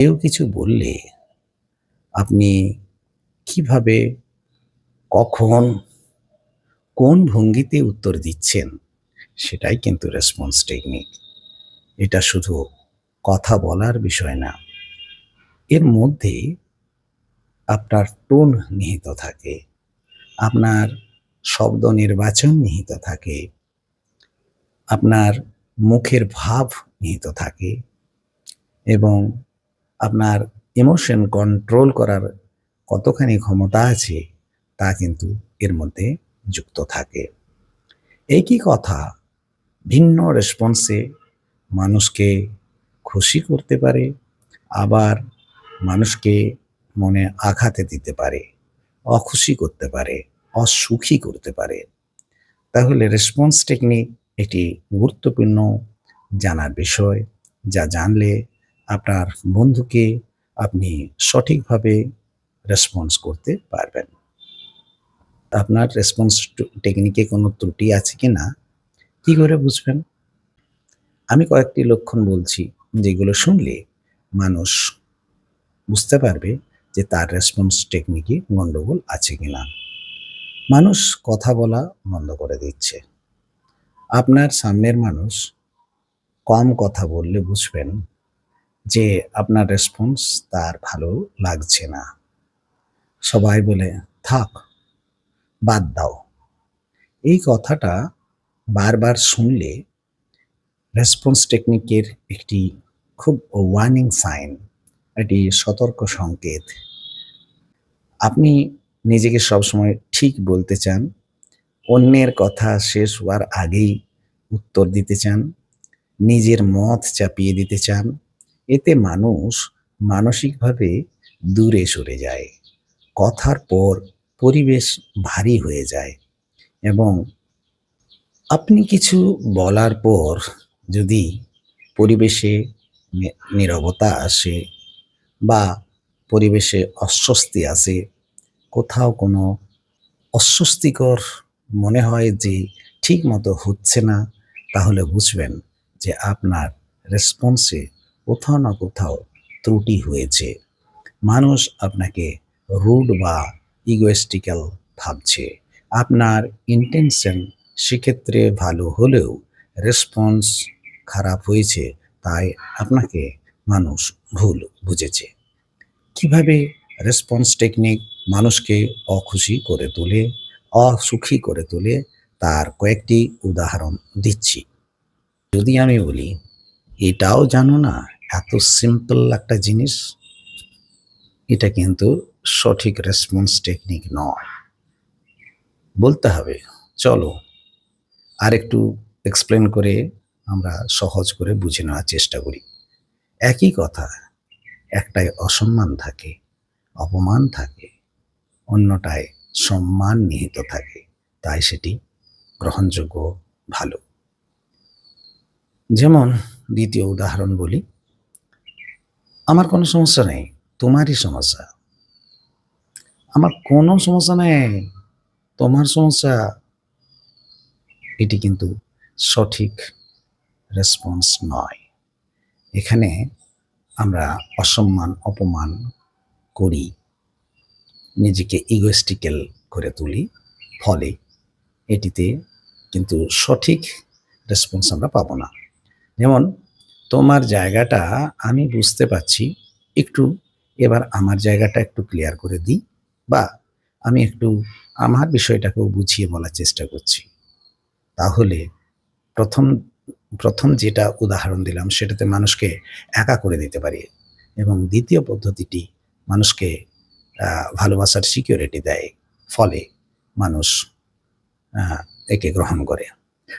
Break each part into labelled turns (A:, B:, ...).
A: কেউ কিছু বললে আপনি কিভাবে, কখন, কোন ভঙ্গিতে উত্তর দিচ্ছেন সেটাই কিন্তু রেসপন্স টেকনিক। এটা শুধু কথা বলার বিষয় না। এর মধ্যে আপনার টোন নিহিত থাকে, আপনার শব্দ নির্বাচন নিহিত থাকে, আপনার মুখের ভাব নিহিত থাকে এবং আপনার ইমোশন কন্ট্রোল করার কতখানি ক্ষমতা আছে তা কিন্তু এর মধ্যে যুক্ত থাকে। একই কথা ভিন্ন রেসপন্সে মানুষকে খুশি করতে পারে, আবার মানুষকে মনে আঘাতে দিতে পারে, অখুশি করতে পারে, অসুখী করতে পারে। তাহলে রেসপন্স টেকনিক একটি গুরুত্বপূর্ণ জানার বিষয়, যা জানলে আপনার বন্ধুকে আপনি সঠিকভাবে রেসপন্স করতে পারবেন। আপনার রেসপন্স টেকনিকে কোনো ত্রুটি আছে কিনা কি করে বুঝবেন? আমি কয়েকটি লক্ষণ বলছি, যেগুলো শুনলে মানুষ বুঝতে পারবে যে তার রেসপন্স টেকনিকে গন্ডগোল আছে কিনা। মানুষ কথা বলা বন্ধ করে দিচ্ছে। আপনার সামনের মানুষ কম কথা বললে বুঝবেন যে আপনার রেসপন্স তার ভালো লাগছে না। সবাই বলে, "থাক, বাদ দাও।" এই কথাটা বারবার শুনলে রেসপন্স টেকনিকের একটি খুব ওয়ার্নিং সাইন, এটি সতর্ক সংকেত। আপনি নিজেকে সবসময় ঠিক বলতে চান, অন্যের কথা শেষ হওয়ার আগেই উত্তর দিতে চান, নিজের মত চাপিয়ে দিতে চান। এতে মানুষ মানসিকভাবে দূরে সরে যায়। কথার পর পরিবেশ ভারী হয়ে যায় এবং আপনি কিছু বলার পর যদি পরিবেশে নীরবতা আসে বা পরিবেশে অস্বস্তি আসে, কোথাও কোনো অস্বস্তিকর মনে হয় যে ঠিকমতো হচ্ছে না, তাহলে বুঝবেন যে আপনার রেসপন্সে কোথাও না কোথাও ত্রুটি হয়েছে। মানুষ আপনাকে রুড বা ইগোইস্টিক্যাল ভাবছে। আপনার ইনটেনশন সেক্ষেত্রে ভালো হলেও রেসপন্স খারাপ হয়েছে, তাই আপনাকে মানুষ ভুল বুঝেছে। কিভাবে রেসপন্স টেকনিক মানুষকে অখুশি করে তোলে, অসুখী করে তোলে, তার কয়েকটি উদাহরণ দিচ্ছি। যদি আমি বলি, এটাও জানো না, এত সিম্পল একটা জিনিস, এটা কিন্তু সঠিক রেসপন্স টেকনিক নয়। বলতে হবে, চলো আরেকটু এক্সপ্লেন করে আমরা সহজ করে বুঝে নেওয়ার চেষ্টা করি। একই কথা, একটায় অসম্মান থাকে, অপমান থাকে, অন্যটায় সম্মান নিহিত থাকে, তাই সেটি গ্রহণযোগ্য, ভালো। যেমন দ্বিতীয় উদাহরণ বলি, আমার কোনো সমস্যা নেই, তোমারই সমস্যা। আমার কোনো সমস্যা নেই, তোমার সমস্যা। এটি কিন্তু সঠিক রেসপন্স নয়। এখানে আমরা অসম্মান, অপমান করি, নিজেকে ইগোইস্টিক্যাল করে তুলি, ফলে এটিতে কিন্তু সঠিক রেসপন্স আমরা পাবো না। যেমন, তোমার জায়গাটা আমি বুঝতে পারছি, একটু এবার আমার জায়গাটা একটু ক্লিয়ার করে দিই, বা আমি একটু আমার বিষয়টাকেও বুঝিয়ে বলার চেষ্টা করছি। তাহলে প্রথম প্রথম যেটা উদাহরণ দিলাম সেটাতে মানুষকে একা করে দিতে পারি এবং দ্বিতীয় পদ্ধতিটি মানুষকে ভালোবাসার সিকিউরিটি দেয়, ফলে মানুষ আ একে গ্রহণ করে।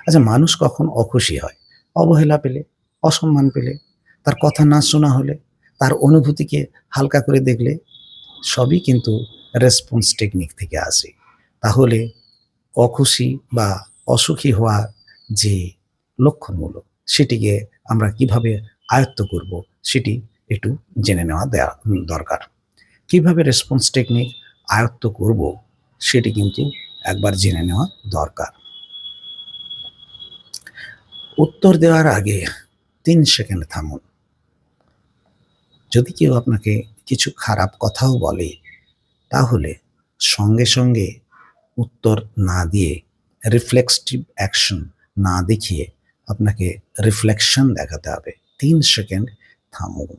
A: আচ্ছা, মানুষ কখন অখুশি হয়? অবহেলা পেলে, অসম্মান পেলে, তার কথা না শোনা হলে, তার অনুভূতিকে হালকা করে দেখলে, সবই কিন্তু রেসপন্স টেকনিক থেকে আসে। তাহলে অখুশি বা অসুখী হওয়ার যে লক্ষণমূলক, সেটিকে আমরা কিভাবে আয়ত্ত করব সেটি একটু জেনে নেওয়া দরকার। কিভাবে রেসপন্স টেকনিক আয়ত্ত করব সেটি কিন্তু একবার জেনে নেওয়া দরকার। উত্তর দেওয়ার আগে ৩ সেকেন্ড থামুন। যদি কেউ আপনাকে কিছু খারাপ কথাও বলে, তাহলে সঙ্গে সঙ্গে উত্তর না দিয়ে, রিফ্লেক্সিভ অ্যাকশন না দেখিয়ে আপনাকে রিফ্লেকশন দেখাতে হবে। ৩ সেকেন্ড থামুন।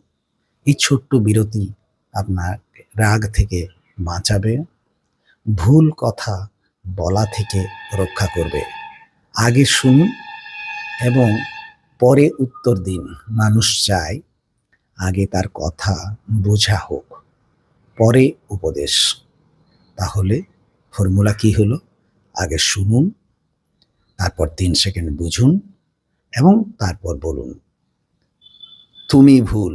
A: এই ছোট্ট বিরতি আপনার রাগ থেকে বাঁচাবে, ভুল কথা বলা থেকে রক্ষা করবে। আগে শুনুন এবং পরে উত্তর দিন। মানুষ চায় আগে তার কথা বোঝা হোক, পরে উপদেশ। তাহলে ফর্মুলা কি হলো? আগে শুনুন, তারপর ৩ সেকেন্ড বুঝুন এবং তারপর বলুন, তুমি ভুল।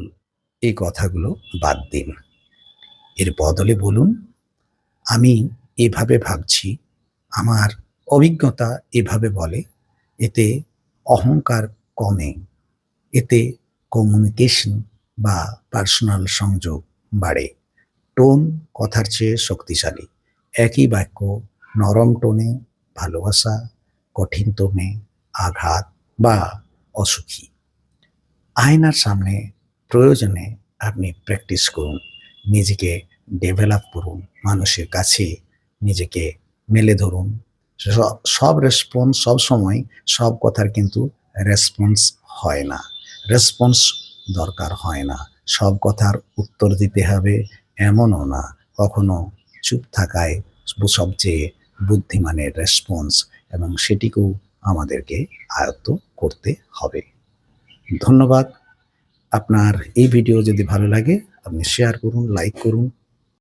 A: এই কথাগুলো বাদ দিন। এর বদলে বলুন, আমি এভাবে ভাবছি, আমার অভিজ্ঞতা এভাবে বলে। এতে অহংকার কমে, এতে কমিউনিকেশন বা পার্সোনাল সংযোগ বাড়ে। টোন কথার চেয়ে শক্তিশালী। একই বাক্য নরম টোনে ভালোবাসা, কঠিন টোনে আঘাত বা অসুখী। আয়নার সামনে প্রয়োজনে আপনি প্র্যাকটিস করুন, নিজেকে ডেভেলপ করুন, মানুষের কাছে নিজেকে মেলে ধরুন। সব রেসপন্স সবসময় সব কথার কিন্তু রেসপন্স হয় না, রেসপন্স দরকার হয় না। সব কথার উত্তর দিতে হবে এমনও না। কখনো চুপ থাকায় সবচেয়ে বুদ্ধিমানের রেসপন্স, এবং সেটিকেও আমাদেরকে আয়ত্ত করতে হবে। ধন্যবাদ। আপনার এই ভিডিও যদি ভালো লাগে আপনি শেয়ার করুন, লাইক করুন।